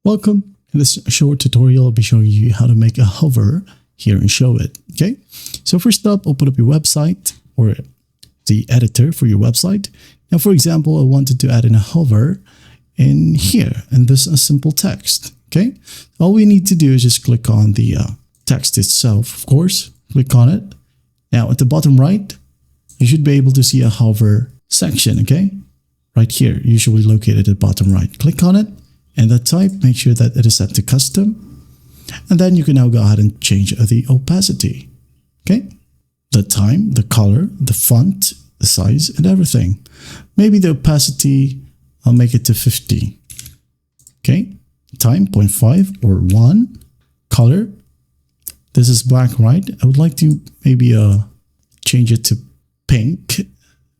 Welcome. In this short tutorial, I'll be showing you how to make a hover here in Showit. Okay, so first up, open up your website or the editor for your website. Now, for example, I wanted to add in a hover in here, and this is a simple text. Okay, all we need to do is just click on the text itself, of course, click on it. Now, at the bottom right, you should be able to see a hover section, okay? Right here, usually located at the bottom right. Click on it. And the type, make sure that it is set to custom. And then you can now go ahead and change the opacity. Okay? The time, the color, the font, the size, and everything. Maybe the opacity, I'll make it to 50. Okay? Time, 0.5 or 1. Color, this is black, right? I would like to maybe change it to pink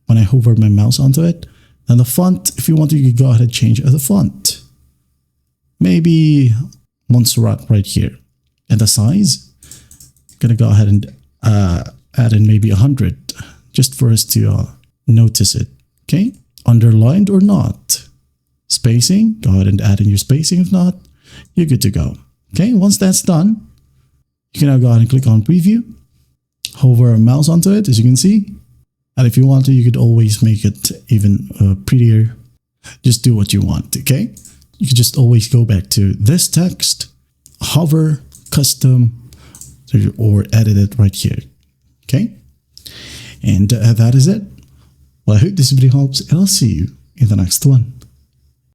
when I hover my mouse onto it. And the font, if you want to, you can go ahead and change the font. Maybe Montserrat right here. And the size, I'm gonna go ahead and add in maybe 100 just for us to notice it. Okay, underlined or not. Spacing, go ahead and add in your spacing. If not, you're good to go. Okay, once that's done, you can now go ahead and click on preview, hover a mouse onto it, as you can see. And if you want to, you could always make it even prettier. Just do what you want, okay? You can just always go back to this text, hover, custom, or edit it right here. Okay? And that is it. Well, I hope this video helps, and I'll see you in the next one.